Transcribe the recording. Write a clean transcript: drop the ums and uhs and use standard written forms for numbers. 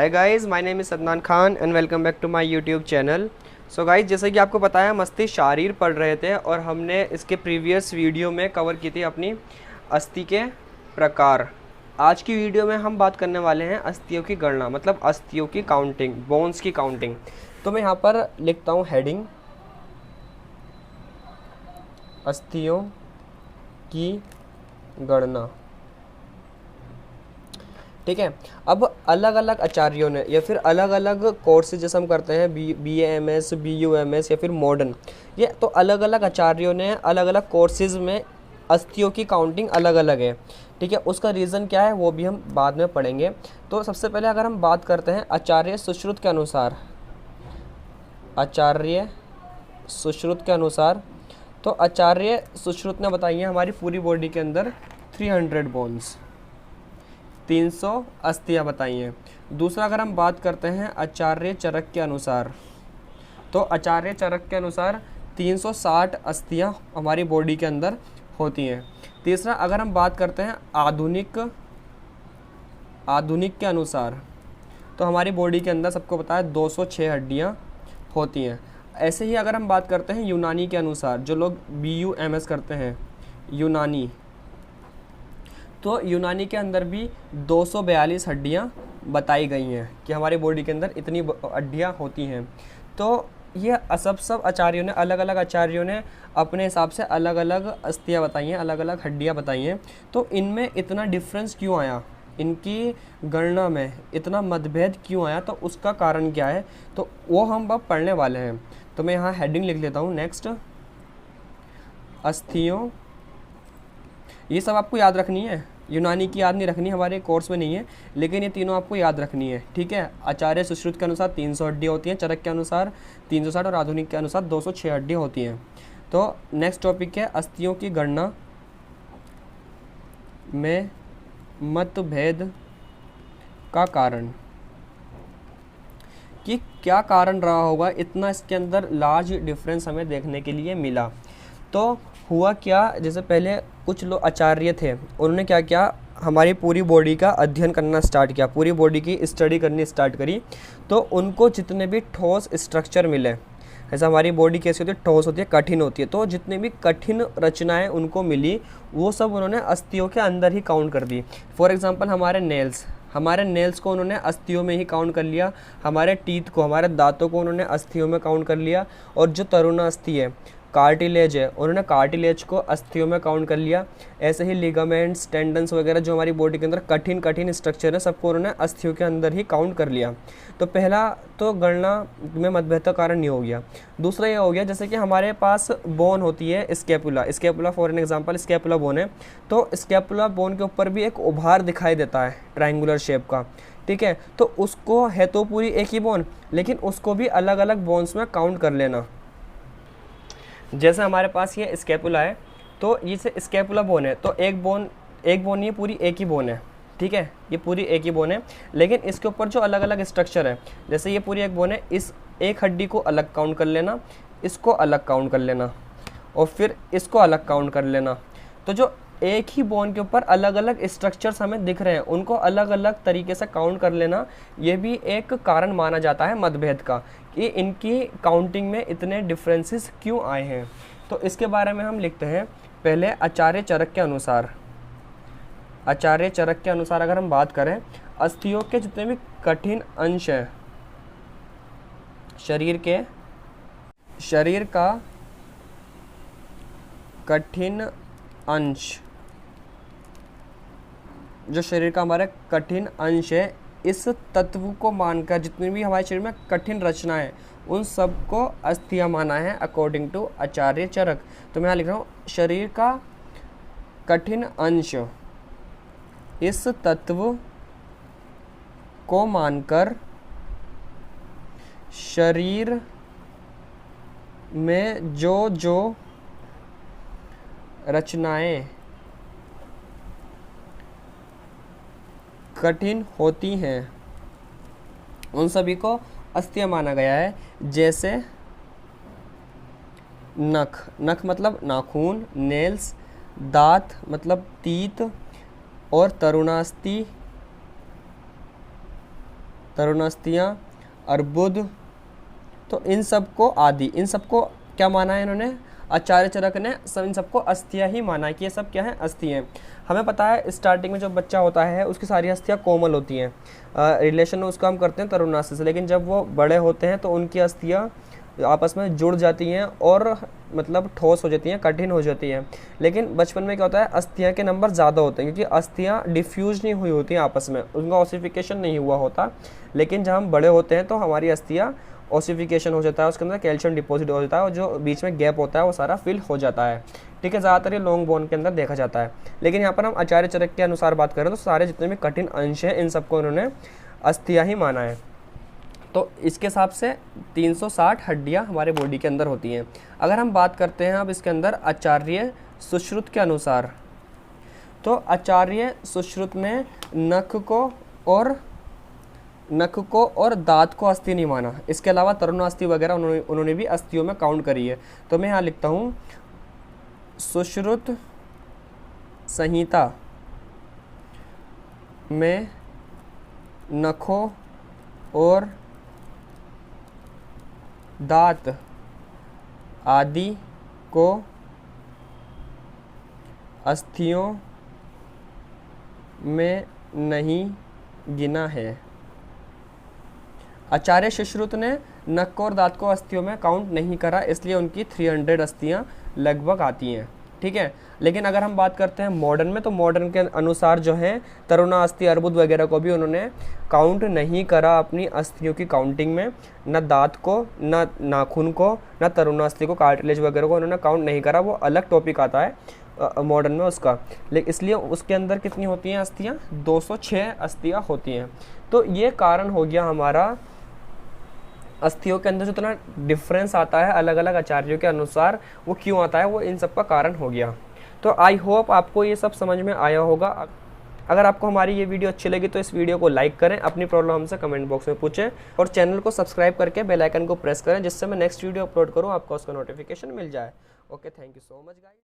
Hi guys, my name is Sadnan Khan and welcome back to my YouTube channel. So guys, जैसे कि आपको पता है हम अस्थि शारीर पढ़ रहे थे और हमने इसके प्रीवियस वीडियो में कवर की थी अपनी अस्थि के प्रकार। आज की वीडियो में हम बात करने वाले हैं अस्थियों की गणना, मतलब अस्थियों की काउंटिंग, बोन्स की काउंटिंग। तो मैं यहाँ पर लिखता हूँ हेडिंग, अस्थियों की गणना। ठीक है। अब अलग अलग आचार्यों ने या फिर अलग अलग कोर्सेज जैसे हम करते हैं BA MS BUMS या फिर मॉडर्न, ये तो अलग अलग आचार्यों ने अलग अलग कोर्सेज में अस्थियों की काउंटिंग अलग अलग है। ठीक है, उसका रीज़न क्या है वो भी हम बाद में पढ़ेंगे। तो सबसे पहले अगर हम बात करते हैं आचार्य सुश्रुत के अनुसार, आचार्य सुश्रुत के अनुसार, तो आचार्य सुश्रुत ने बताई है हमारी पूरी बॉडी के अंदर 300 बोन्स, 300 अस्थियाँ बताई हैं। दूसरा अगर हम बात करते हैं आचार्य चरक के अनुसार, तो आचार्य चरक के अनुसार 360 अस्थियाँ हमारी बॉडी के अंदर होती हैं। तीसरा अगर हम बात करते हैं आधुनिक के अनुसार, तो हमारी बॉडी के अंदर सबको पता है 206 हड्डियाँ होती हैं। ऐसे ही अगर हम बात करते हैं यूनानी के अनुसार, जो लोग BUMS करते हैं यूनानी, तो यूनानी के अंदर भी 242 हड्डियाँ बताई गई हैं कि हमारी बॉडी के अंदर इतनी हड्डियाँ होती हैं। तो ये सब आचार्यों ने, अलग अलग आचार्यों ने अपने हिसाब से अलग अलग अस्थियाँ बताई हैं, अलग अलग हड्डियाँ बताई हैं। तो इनमें इतना डिफरेंस क्यों आया, इनकी गणना में इतना मतभेद क्यों आया, तो उसका कारण क्या है, तो वो हम अब पढ़ने वाले हैं। तो मैं यहाँ हेडिंग लिख लेता हूँ, नेक्स्ट अस्थियों। ये सब आपको याद रखनी है, यूनानी की याद नहीं रखनी, हमारे कोर्स में नहीं है, लेकिन ये तीनों आपको याद रखनी है। ठीक है, आचार्य सुश्रुत के अनुसार 300 हड्डियाँ होती हैं, चरक के अनुसार 360 और आधुनिक के अनुसार 206 हड्डियाँ होती हैं। तो नेक्स्ट टॉपिक है अस्थियों की गणना में मतभेद का कारण, कि क्या कारण रहा होगा इतना इसके अंदर लार्ज डिफरेंस हमें देखने के लिए मिला। तो हुआ क्या, जैसे पहले कुछ लोग आचार्य थे, उन्होंने क्या किया, हमारी पूरी बॉडी का अध्ययन करना स्टार्ट किया, पूरी बॉडी की स्टडी करनी स्टार्ट करी। तो उनको जितने भी ठोस स्ट्रक्चर मिले, जैसे हमारी बॉडी कैसी होती है, ठोस होती है, कठिन होती है, तो जितने भी कठिन रचनाएं उनको मिली वो सब उन्होंने अस्थियों के अंदर ही काउंट कर दी। फॉर एग्जांपल हमारे नेल्स को उन्होंने अस्थियों में ही काउंट कर लिया, हमारे टीथ को, हमारे दांतों को उन्होंने अस्थियों में काउंट कर लिया, और जो तरुणास्थि है, कार्टिलेज है, उन्होंने कार्टिलेज को अस्थियों में काउंट कर लिया। ऐसे ही लिगामेंट्स, टेंडन्स वगैरह जो हमारी बॉडी के अंदर कठिन स्ट्रक्चर है, सबको उन्होंने अस्थियों के अंदर ही काउंट कर लिया। तो पहला तो गणना में मतभेद का कारण ये हो गया। दूसरा ये हो गया, जैसे कि हमारे पास बोन होती है scapula for an example scapula bone है, तो स्कैपुला बोन के ऊपर भी एक उभार दिखाई देता है ट्रायंगुलर शेप का। ठीक है, तो उसको है तो पूरी एक ही बोन, लेकिन उसको भी अलग अलग बोन्स में काउंट कर लेना। जैसे हमारे पास ये स्कैपुला है, तो ये से स्कैपुला बोन है, तो एक बोन ये पूरी एक ही बोन है। ठीक है, ये पूरी एक ही बोन है, लेकिन इसके ऊपर जो अलग अलग स्ट्रक्चर है, जैसे ये पूरी एक बोन है, इस एक हड्डी को अलग काउंट कर लेना, इसको अलग काउंट कर लेना, और फिर इसको अलग काउंट कर लेना। तो जो एक ही बोन के ऊपर अलग अलग स्ट्रक्चर्स हमें दिख रहे हैं, उनको अलग अलग तरीके से काउंट कर लेना, ये भी एक कारण माना जाता है मतभेद का, कि इनकी काउंटिंग में इतने डिफरेंसेस क्यों आए हैं। तो इसके बारे में हम लिखते हैं पहले आचार्य चरक के अनुसार। आचार्य चरक के अनुसार अगर हम बात करें, अस्थियों के जितने भी कठिन अंश हैं, शरीर का कठिन अंश, जो शरीर का हमारा कठिन अंश है, इस तत्व को मानकर जितनी भी हमारे शरीर में कठिन रचना है, उन सबको अस्थियाँ माना है अकॉर्डिंग टू आचार्य चरक। तो मैं यहाँ लिख रहा हूँ शरीर का कठिन अंश, इस तत्व को मानकर शरीर में जो रचनाएं कठिन होती हैं, उन सभी को अस्थियाँ माना गया है। जैसे नख मतलब नाखून, नेल्स, दांत मतलब तीत, और तरुणास्थियाँ, अर्बुद, तो इन सबको आदि, इन सबको क्या माना है इन्होंने, आचार्य चरक ने सब इन सबको अस्थियाँ ही माना है कि ये सब क्या है, अस्थि हैं। हमें पता है स्टार्टिंग में जब बच्चा होता है उसकी सारी अस्थियाँ कोमल होती हैं, रिलेशन उसको हम करते हैं तरुणास्थि से, लेकिन जब वो बड़े होते हैं तो उनकी अस्थियाँ आपस में जुड़ जाती हैं और मतलब ठोस हो जाती हैं, कठिन हो जाती हैं। लेकिन बचपन में क्या होता है, अस्थियाँ के नंबर ज़्यादा होते हैं क्योंकि अस्थियाँ डिफ्यूज नहीं हुई होती हैं आपस में, उनका ऑसिफिकेशन नहीं हुआ होता। लेकिन जब हम बड़े होते हैं तो हमारी अस्थियाँ ऑसिफिकेशन हो जाता है, उसके अंदर कैल्शियम डिपॉजिट हो जाता है और जो बीच में गैप होता है वो सारा फिल हो जाता है। ठीक है, ज़्यादातर ये लॉन्ग बोन के अंदर देखा जाता है। लेकिन यहाँ पर हम आचार्य चरक के अनुसार बात करें तो सारे जितने भी कठिन अंश हैं इन सबको उन्होंने अस्थियाँ ही माना है। तो इसके हिसाब से 360 हड्डियाँ हमारे बॉडी के अंदर होती हैं। अगर हम बात करते हैं अब इसके अंदर आचार्य सुश्रुत के अनुसार, तो आचार्य सुश्रुत ने नख को और दांत को अस्थि नहीं माना, इसके अलावा तरुणास्थि वगैरह उन्होंने भी अस्थियों में काउंट करी है। तो मैं यहाँ लिखता हूँ सुश्रुत संहिता में नखों और दांत आदि को अस्थियों में नहीं गिना है। आचार्य सुश्रुत ने नख और दांत को अस्थियों में काउंट नहीं करा, इसलिए उनकी 300 अस्थियां लगभग आती हैं। ठीक है, लेकिन अगर हम बात करते हैं मॉडर्न में, तो मॉडर्न के अनुसार जो है तरुणा अस्थि, अर्बुद वगैरह को भी उन्होंने काउंट नहीं करा अपनी अस्थियों की काउंटिंग में, न दांत को, न नाखून को, न तरुणास्थि को, कार्टिलेज वगैरह को उन्होंने काउंट नहीं करा। वो अलग टॉपिक आता है मॉडर्न में उसका, लेकिन इसलिए उसके अंदर कितनी होती हैं अस्थियाँ, 206 अस्थियाँ होती हैं। तो ये कारण हो गया हमारा अस्थियों के अंदर जो इतना डिफरेंस आता है अलग अलग आचार्यों के अनुसार, वो क्यों आता है, वो इन सब का कारण हो गया। तो आई होप आपको ये सब समझ में आया होगा। अगर आपको हमारी ये वीडियो अच्छी लगी तो इस वीडियो को लाइक करें, अपनी प्रॉब्लम हमसे कमेंट बॉक्स में पूछें और चैनल को सब्सक्राइब करके बेल आइकन को प्रेस करें, जिससे मैं नेक्स्ट वीडियो अपलोड करूँ आपको उसका नोटिफिकेशन मिल जाए। Okay, thank you so much guys.